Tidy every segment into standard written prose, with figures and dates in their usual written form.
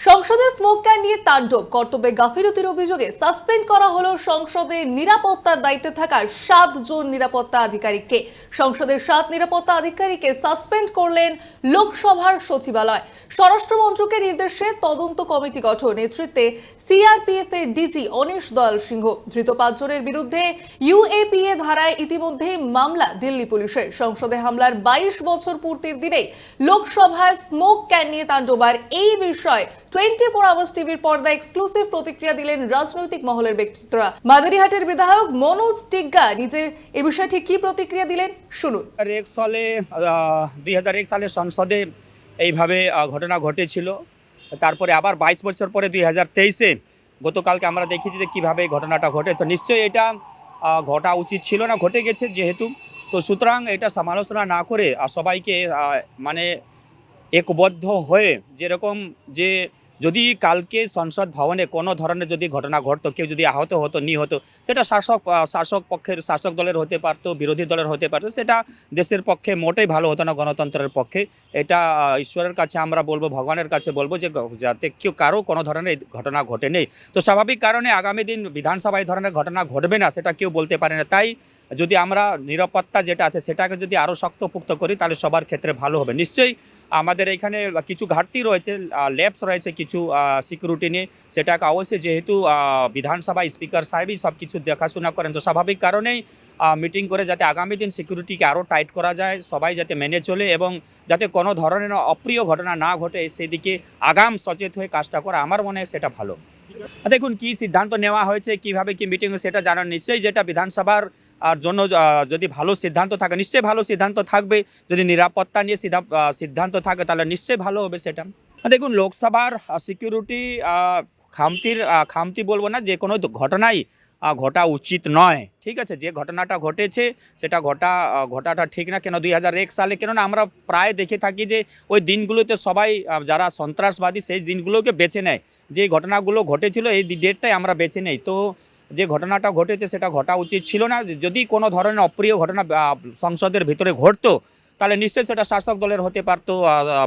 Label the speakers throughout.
Speaker 1: সংসদে smoke can নিয়ে তাণ্ডব, কর্তব্যে গাফিলতির অভিযোগে সাসপেন্ড করা হলো সংসদের নিরাপত্তার দায়িত্বে থাকা 7 জন নিরাপত্তা আধিকারিককে। সংসদের 7 নিরাপত্তা আধিকারিককে সাসপেন্ড করলেন লোকসভার সচিবালয়। স্বরাষ্ট্র মন্ত্রকের নির্দেশে তদন্ত কমিটি গঠন, নেতৃত্বে সিআরপিএফ এর ডিজি অনিশ দয়াল সিংহ। ধৃত 5 জনের বিরুদ্ধে ইউএপিএ ধারায় ইতিমধ্যে মামলা দিল্লি পুলিশের। সংসদে হামলার 22 বছর পূর্তির দিনে লোকসভায় স্মোক ক্যান নিয়ে তাণ্ডব, আর এই বিষয়ে 24 আওয়ার্স টিভির পর্দায় এক্সক্লুসিভ প্রতিক্রিয়া দিলেন রাজনৈতিক মহলের ব্যক্তিত্বরা। মাদারিহাটের বিধায়ক মনোজ তিগ্গা নিজের এই বিষয়ে ঠিক কি প্রতিক্রিয়া দিলেন শুনুন।
Speaker 2: 2001 সালে সংসদে এইভাবে ঘটনা ঘটেছিল। তারপরে আবার 22 বছর পরে 2023-এ গতকালকে আমরা দেখেছি যে কীভাবে ঘটনাটা ঘটেছে। নিশ্চয়ই এটা ঘটা উচিত ছিল না, ঘটে গেছে যেহেতু। তো সুতরাং এটা সমালোচনা না করে সবাইকে মানে একবদ্ধ হয়ে, যেরকম যে যদি কালকে সংসদ ভবনে কোনো ধরনের যদি ঘটনা ঘটতো, কেউ যদি আহত হতো, নিহত, সেটা শাসক দলের হতে পারতো, বিরোধী দলের হতে পারতো, সেটা দেশের পক্ষে মোটেই ভালো হতো না, গণতন্ত্রের পক্ষে। এটা ঈশ্বরের কাছে আমরা বলবো, ভগবানের কাছে বলবো যে যাতে কেউ কারো কোনো ধরনের ঘটনা ঘটে নেই। তো স্বাভাবিক কারণে আগামী দিন বিধানসভায় এই ধরনের ঘটনা ঘটবে না সেটা কেউ বলতে পারে না। তাই যদি আমরা নিরাপত্তা যেটা আছে সেটাকে যদি আরও শক্তপোক্ত করি তাহলে সবার ক্ষেত্রে ভালো হবে। নিশ্চয়ই আমাদের এখানে কিছু ঘাটতি রয়েছে, ল্যাপস রয়েছে কিছু সিকিউরিটি নিয়ে, সেটাকে অবশ্যই যেহেতু বিধানসভায় স্পিকার সাহেবই সব কিছু দেখাশোনা করেন, তো স্বাভাবিক কারণেই মিটিং করে যাতে আগামী দিন সিকিউরিটিকে আরও টাইট করা যায়, সবাই যাতে মেনে চলে এবং যাতে কোনো ধরনের অপ্রিয় ঘটনা না ঘটে সেদিকে আগাম সচেত হয়ে কাজটা করা আমার মনে হয় সেটা ভালো। দেখুন কি সিদ্ধান্ত নেওয়া হয়েছে, কিভাবে কি মিটিং সেটা জানার, নিশ্চয়ই যেটা বিধানসভার আর জন্য যদি ভালো সিদ্ধান্ত থাকে নিশ্চয়ই ভালো সিদ্ধান্ত থাকবে। যদি নিরাপত্তা নিয়ে সিদ্ধান্ত থাকে তাহলে নিশ্চয়ই ভালো হবে সেটা। দেখুন লোকসভার সিকিউরিটি খামতি বলবো না, যে কোনো ঘটনাই ঘটা উচিত নয়, ঠিক আছে। যে ঘটনাটা ঘটেছে সেটা ঘটাটা ঠিক না। কেন 2001 সালে, কেননা আমরা প্রায় দেখে থাকি যে ওই দিনগুলোতে সবাই যারা সন্ত্রাসবাদী সেই দিনগুলোকে বেছে নেয়, যে ঘটনাগুলো ঘটেছিল এই ডেটটাই আমরা বেছে নেই। তো যে ঘটনাটা ঘটেছে সেটা ঘটা উচিত ছিল না। যদি কোনো ধরনের অপ্রিয় ঘটনা সংসদের ভিতরে ঘটতো তাহলে নিশ্চয়ই সেটা শাসক দলের হতে পারতো,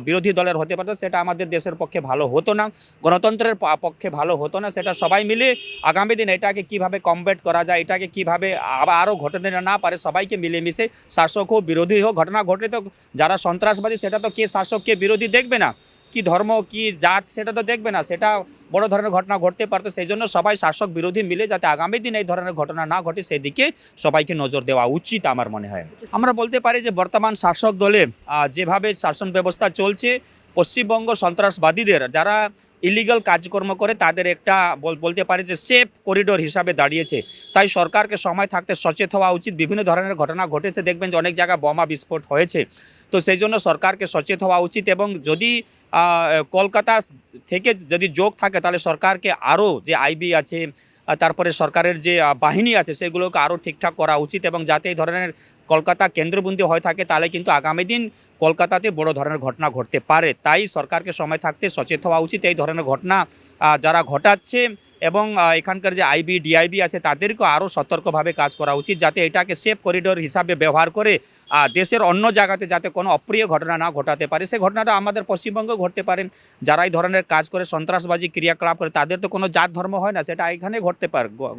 Speaker 2: বিরোধী দলের হতে পারতো, সেটা আমাদের দেশের পক্ষে ভালো হতো না, গণতন্ত্রের পক্ষে ভালো হতো না। সেটা সবাই মিলে আগামী দিন এটাকে কিভাবে কমব্যাট করা যায়, এটাকে কিভাবে আরও ঘটতে না পারে, সবাইকে মিলেমিশে, শাসক হোক বিরোধী হোক, ঘটনা ঘটলে তো যারা সন্ত্রাসবাদী সেটা তো কে শাসক কে বিরোধী দেখবে না, কি ধর্ম কি জাত সেটা তো দেখবে না, সেটা বড় ধরনের ঘটনা ঘটতে পারতো। সেই জন্য সবাই শাসক বিরোধী মিলে যাতে আগামী দিন এই ধরনের ঘটনা না ঘটে সেদিকে সবাইকে নজর দেওয়া উচিত আমার মনে হয়। আমরা বলতে পারি যে বর্তমান শাসক দলে যেভাবে শাসন ব্যবস্থা চলছে, পশ্চিমবঙ্গ সন্ত্রাসবাদীদের যারা ইলিগাল কাজকর্ম করে তাদের একটা বলতে পারি যে সেফ করিডোর হিসাবে দাঁড়িয়েছে। তাই সরকারকে সময় থাকতে সচেত হওয়া উচিত। বিভিন্ন ধরনের ঘটনা ঘটেছে, দেখবেন যে অনেক জায়গায় বোমা বিস্ফোট হয়েছে। তো সেই জন্য সরকারকে সচেত হওয়া উচিত এবং যদি কলকাতা থেকে যদি যোগ থাকে তাহলে সরকারকে আরও যে আইবি আছে, তারপরে সরকারের যে বাহিনী আছে সেগুলোকে আরও ঠিকঠাক করা উচিত এবং যাতে এই ধরনের কলকাতা কেন্দ্রবন্দি হয়ে থাকে তাহলে কিন্তু আগামী দিন কলকাতাতে বড় ধরনের ঘটনা ঘটতে পারে। তাই সরকারকে সময় থাকতে সচেত হওয়া উচিত এই ধরনের ঘটনা যারা ঘটাচ্ছে এবং এখানকার যে আইবি ডিআইবি আছে তাদেরকেও আরও সতর্কভাবে কাজ করা উচিত যাতে এটাকে সেফ করিডোর হিসাবে ব্যবহার করে দেশের অন্য জায়গাতে যাতে কোনো অপ্রিয় ঘটনা না ঘটাতে পারে। সেই ঘটনাটা আমাদের পশ্চিমবঙ্গে ঘটতে পারে। যারা এই ধরনের কাজ করে সন্ত্রাসবাদী ক্রিয়াকলাপ করে তাদের তো কোনো জাত ধর্ম হয় না, সেটা এখানে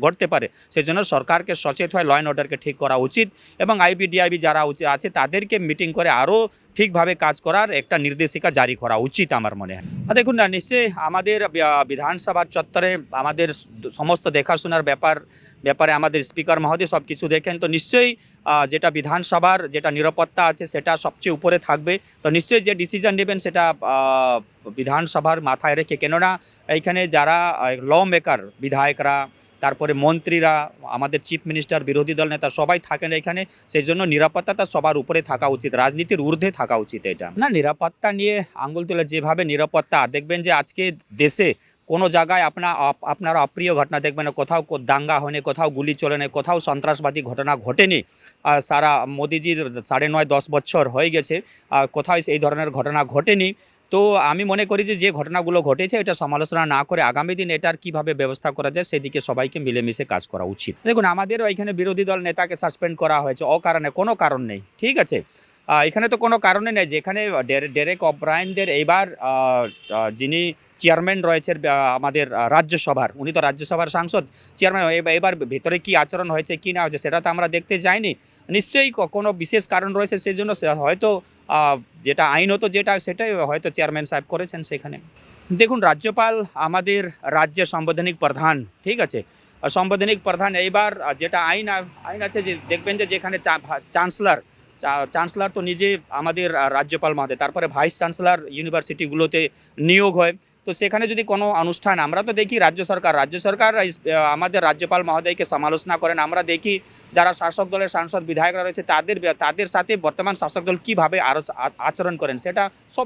Speaker 2: ঘটতে পারে। সেই জন্য সরকারকে সচেত হয়ে ল অ্যান্ড অর্ডারকে ঠিক করা উচিত এবং আইবি ডিআইবি যারা আছে তাদেরকে মিটিং করে আরও ঠিকভাবে কাজ করার একটা নির্দেশিকা জারি করা উচিত আমার মনে হয়। দেখুন না, নিশ্চয়ই আমাদের বিধানসভার চত্বরে আমাদের সমস্ত দেখাশোনার ব্যাপারে আমাদের স্পিকার মহোদয় সব কিছু দেখেন। তো নিশ্চয়ই যেটা বিধানসভার যেটা নিরাপত্তা আছে সেটা সবচেয়ে উপরে থাকবে। তো নিশ্চয়ই যে ডিসিশন নেবেন সেটা বিধানসভার মাথায় রেখে, কেননা এইখানে যারা ল মেকার, বিধায়করা, তারপরে মন্ত্রীরা, আমাদের চিফ মিনিস্টার, বিরোধী দল নেতা সবাই থাকেন এখানে। সেই জন্য নিরাপত্তাটা সবার উপরে থাকা উচিত, রাজনীতির ঊর্ধ্বে থাকা উচিত। এটা না, নিরাপত্তা নিয়ে আঙুল তুলে যেভাবে নিরাপত্তা, দেখবেন যে আজকে দেশে কোনো জায়গায় আপনারা অপ্রিয় ঘটনা দেখবেন না, কোথাও দাঙ্গা হয়নি, কোথাও গুলি চলেনি, কোথাও সন্ত্রাসবাদী ঘটনা ঘটেনি। সারা মোদিজির 9.5-10 বছর হয়ে গেছে, কোথাও এই ধরনের ঘটনা ঘটেনি। তো আমি মনে করি যে ঘটনাগুলো ঘটেছে এটা সমালোচনা না করে আগামী দিন এটার কিভাবে ব্যবস্থা করা যায় সেদিকে সবাইকে মিলেমিশে কাজ করা উচিত। দেখুন আমাদেরও এখানে বিরোধী দল নেতাকে সাসপেন্ড করা হয়েছে অকারণে, কোনো কারণ নেই, ঠিক আছে। এখানে তো কোনো কারণে নেই, যেখানে ডেরেক ওব্রায়েনদের এইবার যিনি চেয়ারম্যান রয়েছে আমাদের রাজ্যসভার, উনি তো রাজ্যসভার সাংসদ, চেয়ারম্যান, এবার ভেতরে কি আচরণ হয়েছে কি না হয়েছে সেটা তো আমরা দেখতে যাইনি। নিশ্চয়ই কোনো বিশেষ কারণ রয়েছে, সেই জন্য হয়তো যেটা আইনত যেটা সেটাই হয়তো চেয়ারম্যান সাহেব করেছেন সেখানে। দেখুন, রাজ্যপাল আমাদের রাজ্যের সাংবিধানিক প্রধান, ঠিক আছে, সাংবিধানিক প্রধান। এইবার যেটা আইন আছে, যে দেখবেন যে যেখানে চ্যান্সেলর তো নিজে আমাদের রাজ্যপাল মহোদয়, তারপরে ভাইস চ্যান্সেলর ইউনিভার্সিটিগুলোতে নিয়োগ হয়। তো সেখানে যদি কোনো অনুষ্ঠান, আমরা তো দেখি রাজ্য সরকার আমাদের রাজ্যপাল মহোদয়কে সমালোচনা করেন। আমরা দেখি যারা শাসক দলের সাংসদ বিধায়করা রয়েছে তাদের সাথে বর্তমান শাসক দল কীভাবে আচরণ করেন, সেটা সবাই